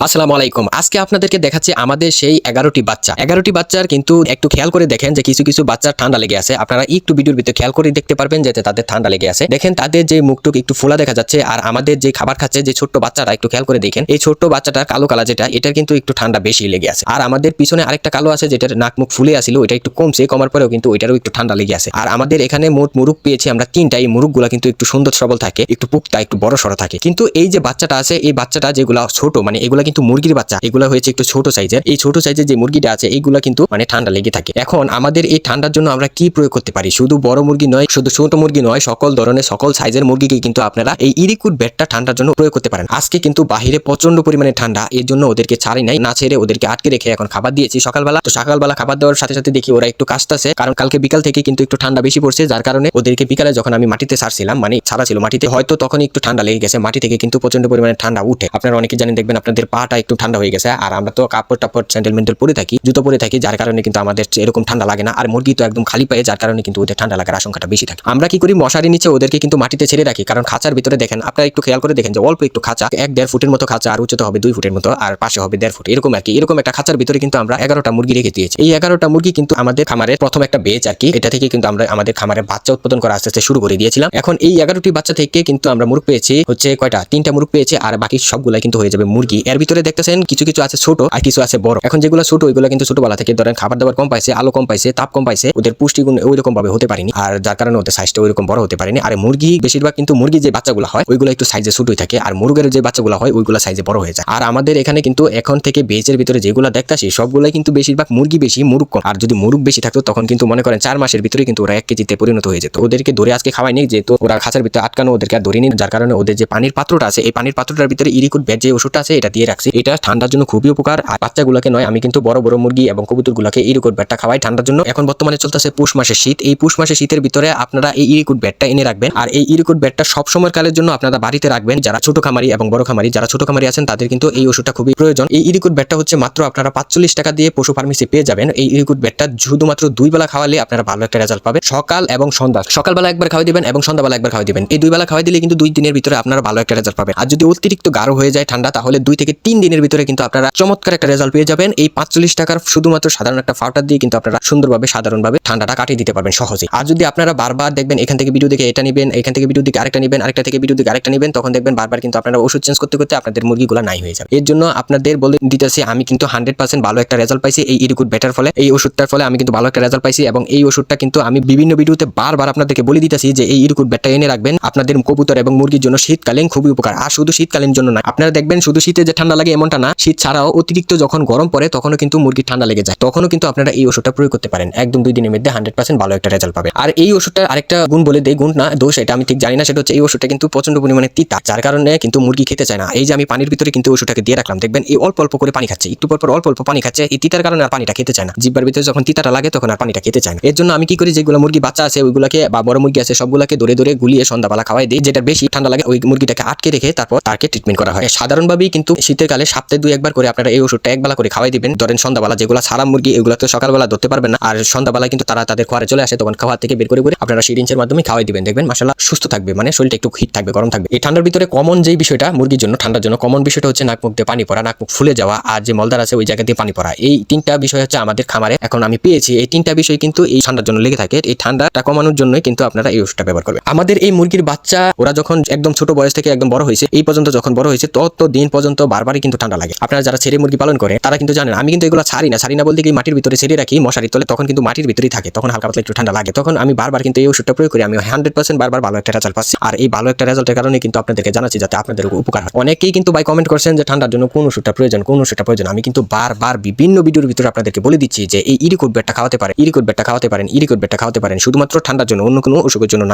আসসালামু আলাইকুম। আজকে আপনাদেরকে দেখাচ্ছি আমাদের সেই 11টি বাচ্চা। 11টি বাচ্চার কিন্তু একটু খেয়াল করে দেখেন যে কিছু বাচ্চার ঠান্ডা লেগে আছে। আপনারা একটু ভিডিওর ভিতরে খেয়াল করে দেখতে পারবেন যে তাদের ঠান্ডা লেগে আছে। দেখেন তাদের যে মুখটুক একটু ফোলা দেখা যাচ্ছে আর আমাদের যে খাবার খাচ্ছে যে ছোট্ট বাচ্চাটা একটু খেয়াল করে দেখেন। এই ছোট্ট বাচ্চাটার কালো কালা যেটা এটার কিন্তু একটু ঠান্ডা বেশি লেগে আছে। আর আমাদের পিছনে আরেকটা কালো আছে যেটার নাক মুখ ফুলে আছিল ওইটা একটু কমছে, কমার পরেও কিন্তু ওইটারও একটু ঠান্ডা লেগে আছে। আর আমাদের এখানে মোট মুরগ পেয়েছি আমরা 3টা। এই মুরগগুলা কিন্তু একটু সুন্দর সবল থাকে, একটু পুক্তা, একটু বড় সড়ো থাকে। কিন্তু এই যে বাচ্চাটা আছে এই বাচ্চাটা যেগুলা ছোট মানে এগুলা কিন্তু মুরগির বাচ্চা, এগুলা হয়েছে একটু ছোট সাইজের। এই ছোট সাইজের যে মুরগিটা আছে এইগুলা কিন্তু মানে ঠান্ডা লেগে থাকে। এখন আমাদের এই ঠান্ডার জন্য আমরা কি প্রয়োগ করতে পারি? শুধু বড় মুরগি নয়, শুধু ছোট মুরগি নয়, সকল ধরনের সকল সাইজের মুরগিকে কিন্তু আপনারা এই ইরিকুট বেডটা ঠান্ডার জন্য প্রয়োগ করতে পারেন। আজকে কিন্তু বাহিরে প্রচন্ড পরিমাণে ঠান্ডা, এর জন্য ওদেরকে ছাড়ি নাই, না ছেড়ে ওদেরকে আটকে রেখে এখন খাবার দিয়েছি সকালবেলা। তো সকালবেলা খাবার দেওয়ার সাথে সাথে দেখি ওরা একটু কাশতেছে, কারণ কালকে বিকাল থেকে কিন্তু একটু ঠান্ডা বেশি পড়ছে, যার কারণে ওদেরকে বিকালে যখন আমি মাটিতে ছাড়ছিলাম, মানে ছাড়া ছিল মাটিতে, হয়তো তখন একটু ঠান্ডা লেগে গেছে। মাটি থেকে কিন্তু প্রচন্ড পরিমাণে ঠান্ডা উঠে, আপনারা অনেকে জানেন, দেখবেন আপনাদের পাটা একটু ঠান্ডা হয়ে গেছে। আর আমরা তো কাপড় টাপড় স্যান্ডেল মেন্ডেল পরে থাকি, জুতো পরে থাকি, যার কারণে কিন্তু আমাদের এরকম ঠান্ডা লাগে না। আর মুরগি তো একদম খালি পায়ে, যার কারণে কিন্তু ওদের ঠান্ডা লাগার আশঙ্কাটা বেশি থাকে। আমরা কি করি, মশারি নিচে ওদেরকে কিন্তু মাটিতে ছেড়ে রাখি, কারণ খাঁচার ভিতরে দেখেন, আপনারা একটু খেয়াল করে দেখেন যে অল্প একটু খাঁচা, 1-1.5 ফুটের মতো খাঁচা, আর উচ্চতা হবে 2 ফুটের মতো, আর পাশে হবে 1.5 ফুট, এরকম আর কি। এরকম একটা খাঁচার ভিতরে কিন্তু আমরা 11টা মুরগি রেখে দিয়েছি। এই 11টা মুরগি কিন্তু আমাদের খামারের প্রথম একটা বেচ আর কি। এটা থেকে কিন্তু আমরা আমাদের খামারে বাচ্চা উৎপাদন করা আস্তে আস্তে শুরু করে দিয়েছিলাম। এখন এই 11টি বাচ্চা থেকে কিন্তু আমরা মুরগ পেয়েছি হচ্ছে কয়টা, 3টা মুরগ পেয়েছি, আর বাকি সবগুলা কিন্তু হয়ে যাবে মুরগি। এর ভিতরে দেখতেছেন কিছু আছে ছোট আর কিছু আছে বড়। এখন যেগুলো ছোট ওইগুলো কিন্তু ছোটবেলা থেকে ধরেন খাবার দাবার কম পাইছে, আলো কম পাইছে, তাপ কম পাইছে, ওদের পুষ্টিগুণ ওইরকম ভাবে হতে পারেনি, আর যার কারণে ওদের সাইজটা ওইরকম বড় হতে পারেনি। আর মুরগি বেশিরভাগ কিন্তু মুরগি যে বাচ্চাগুলো হয় ওইগুলো একটু সাইজে ছোটই থাকে, আর মুরগের যে বাচ্চাগুলো হয় ওইগুলো সাইজে বড় হয়ে যায়। আর আমাদের এখানে কিন্তু এখন থেকে বেচের ভিতরে যেগুলো দেখতাছি সবগুলাই কিন্তু বেশিরভাগ মুরগি বেশি, মুরগ কম। আর যদি মুরগ বেশি থাকতো তখন কিন্তু মনে করেন 4 মাসের ভিতরে কিন্তু ওরা 1 কেজিতে পরিণত হয়ে যেত। ওদেরকে ধরে আজকে খাওয়াই নেই, যেহেতু ওরা খাঁচার ভিতরে আটকানো, ওদেরকে আর ধরিনি, যার কারণে ওদের যে পানির পাত্রটা আছে এই পানির পাত্রটার ভিতরে ইরিকুট বেড যে ওষুধটা আছে এটা দিয়ে রাখছি। এটা ঠান্ডার জন্য খুবই উপকার। আর বাচ্চাগুলোকে নয়, আমি কিন্তু বড় বড় মুরগি এবং কবুতরগুলোকে ইরিকুট বেডটা খাওয়াই ঠান্ডার জন্য। এখন বর্তমানে চলতেছে পৌষ মাসের শীত, এই পৌষ মাসের শীতের ভিতরে আপনারা এই ইরিকুট বেডটা এনে রাখবেন। আর এই ইরিকুট বেডটা সব সময় কালের জন্য আপনারা বাড়িতে রাখবেন। যারা ছোট খামারি এবং বড় খামারি, যারা ছোট খামারি আছেন তাদের কিন্তু এই ওষুধটা খুবই প্রয়োজন। এই ইরিকুট বেডটা হচ্ছে মাত্র আপনারা 45 টাকা দিয়ে পশু ফার্মেসি পেয়ে যাবেন। এই ইরিকুট বেডটা শুধুমাত্র 2 বেলা খাওয়ালে আপনারা ভালো একটা রেজাল্ট পাবেন। সকাল এবং সন্ধ্যা, সকালবেলা একবার খাওয়াই দিবেন এবং সন্ধ্যাবেলা একবার খাওয়াই দিবেন। এই 2 বেলা খাওয়াই দিলে কিন্তু 2 দিনের ভিতরে আপনারা ভালো একটা রেজাল্ট পাবেন। আর যদি অতিরিক্ত গাঢ় হয়ে যায় ঠান্ডা, তাহলে 2 থেকে 3 দিনের ভিতরে কিন্তু আপনারা চমৎকার একটা রেজাল্ট পেয়ে যাবেন। এই 45 টাকার শুধুমাত্র সাধারণ একটা ফাউটার দিয়ে কিন্তু আপনারা সুন্দরভাবে সাধারণভাবে ঠান্ডাটা কাটিয়ে দিতে পারবেন সহজে। আর যদি আপনারা বারবার দেখবেন এখান থেকে ভিডিও দেখে এটা নেবেন, এখান থেকে ভিডিও দেখে আরেকটা নেবেন, আরেকটা থেকে ভিডিও দেখে আরেকটা নেবেন, তখন দেখবেন বারবার কিন্তু আপনারা ওষুধ চেঞ্জ করতে করতে আপনাদের মুরগিগুলো নাই হয়ে যাবে। এর জন্য আপনাদের বলে দিতেছি, আমি কিন্তু 100% ভালো একটা রেজাল্ট পাইছি এই ইরিকুট বেটার ফলে। এই ওষুধটার ফলে আমি কিন্তু ভালো একটা রেজাল্ট পাইছি, এবং এই ওষুধটা কিন্তু আমি বিভিন্ন ভিডিওতে বারবার আপনাদেরকে বলে দিতেছি যে এই ইরিকুট বেডটা এনে রাখবেন আপনাদের কবুতর এবং মুরগির জন্য শীতকালীন খুবই উপকার। আর শুধু শীতকালীন জন্য না, আপনারা দেখবেন শুধু শীতে যে ঠান্ডা লাগে এমনটা না, শীত ছাড়াও অতিরিক্ত যখন গরম পড়ে তখনও কিন্তু মুরগির ঠান্ডা লেগে যায়, তখনও কিন্তু আপনারা এই ওষুধটা প্রয়োগ করতে পারেন। একদম 2 দিনের মধ্যে 100% ভালো একটা রেজাল্ট পাবেন। আর এই ওষুধটার আরেকটা গুণ বলে দেই, গুণ না দোষ এটা আমি ঠিক জানি না, সেটা হচ্ছে এই ওষুধটা কিন্তু প্রচন্ড পরিমাণে তিতা, যার কারণে কিন্তু মুরগি খেতে চায় না। এই যে আমি পানির ভিতরে কিন্তু ওষুধটাকে দিয়ে রাখলাম, দেখবেন এই অল্প অল্প করে পানি খাচ্ছে, একটু পর পর অল্প অল্প পানি খাচ্ছে। এই তিতার কারণে আর পানিটা খেতে চায় না, জিহ্বার ভিতরে যখন তিতাটা লাগে তখন আর পানিটা খেতে চায় না। এর জন্য আমি কি করি, যেগুলো মুরগি বাচ্চা আছে ওইগুলোকে বা বড় মুরগি আছে সবগুলোকে ধরে ধরে গুলিয়ে সন্ধ্যাবেলা খাওয়াই দিই। যেটা বেশি ঠান্ডা লাগে ওই মুরগিটাকে আটকে রেখে তারপর তাকে ট্রিটমেন্ট করা হয়। সাধারণভাবেই কিন্তু শীতের কালে সপ্তাহে 2 একবার করে আপনারা এই ওষুধটা 1 বেলা করে খাওয়াই দিবেন। ধরেন সন্ধ্যাবেলা, যেগুলো সারা মুরগি এগুলো তো সকালবেলা ধরতে পারবেন না, আর সন্ধ্যাবেলা কিন্তু তারা তাদের খাওয়ারে চলে আসে, তখন খাওয়া থেকে বের করে আপনারা সিরিঞ্জের মাধ্যমে খাওয়াই দিবেন। দেখবেন মাশাআল্লাহ সুস্থ থাকবে, মানে শরীরটা একটু হিট থাকবে, গরম থাকবে। এই ঠান্ডার ভিতরে কমন যেই বিষয়টা মুরগির জন্য, ঠান্ডার জন্য কমন বিষয়টা হচ্ছে নাক মুখ দিয়ে পানি পড়া, নাক মুখ ফুলে যাওয়া, আর যে মলদার আছে ওই জায়গা দিয়ে পানি পড়া। এই 3টা বিষয় হচ্ছে আমাদের খামারে এখন আমি পেয়েছি। এই 3টা বিষয় কিন্তু এই ঠান্ডার জন্য লেগে থাকে। এই ঠান্ডাটা কমানোর জন্যই কিন্তু আপনারা এই ওষুধটা ব্যবহার করবেন। আমাদের এই মুরগির বাচ্চা ওরা যখন একদম ছোট বয়স থেকে একদম বড় হয়েছে, এই পর্যন্ত যখন বড় হয়েছে তত দিন পর্যন্ত বারবারই কিন্তু ঠান্ডা লাগে। আপনারা যারা ছেড়ে মুরগি পালন করে তারা কিন্তু জানেন, আমি কিন্তু এগুলো ছাড়ি না বলতে কি মাটির ভিতরে ছেড়ে রাখি মশারির তলে, তখন কিন্তু মাটির ভিতরেই থাকে, তখন হালকা পাতলা একটু ঠান্ডা লাগে, তখন আমি বারবার কিন্তু এই ওষুধটা প্রয়োগ করি। আমি 100% বারবার ভালো একটা রেজাল্ট পাচ্ছি। আর এই ভালো একটা রেজাল্টের কারণে কিন্তু আপনাদেরকে জানাচ্ছি যাতে আপনাদের উপকার হয়। অনেকেই কিন্তু ভাই কমেন্ট করছেন যে ঠান্ডার জন্য কোন ওষুধটা প্রয়োজন, কোন ওষুধটা প্রয়োজন। আমি কিন্তু বারবার বিভিন্ন ভিডিওর ভিতরে আপনাদেরকে বলে দিচ্ছি যে এই ইরিকুট বেডটা খাওয়াতে পারেন, ইরিকুট বেডটা খাওয়াতে পারেন, ইরিকুট বেডটা খাওয়াতে পারেন, শুধুমাত্র ঠান্ডার জন্য, অন্য কোনো অসুখের জন্য না।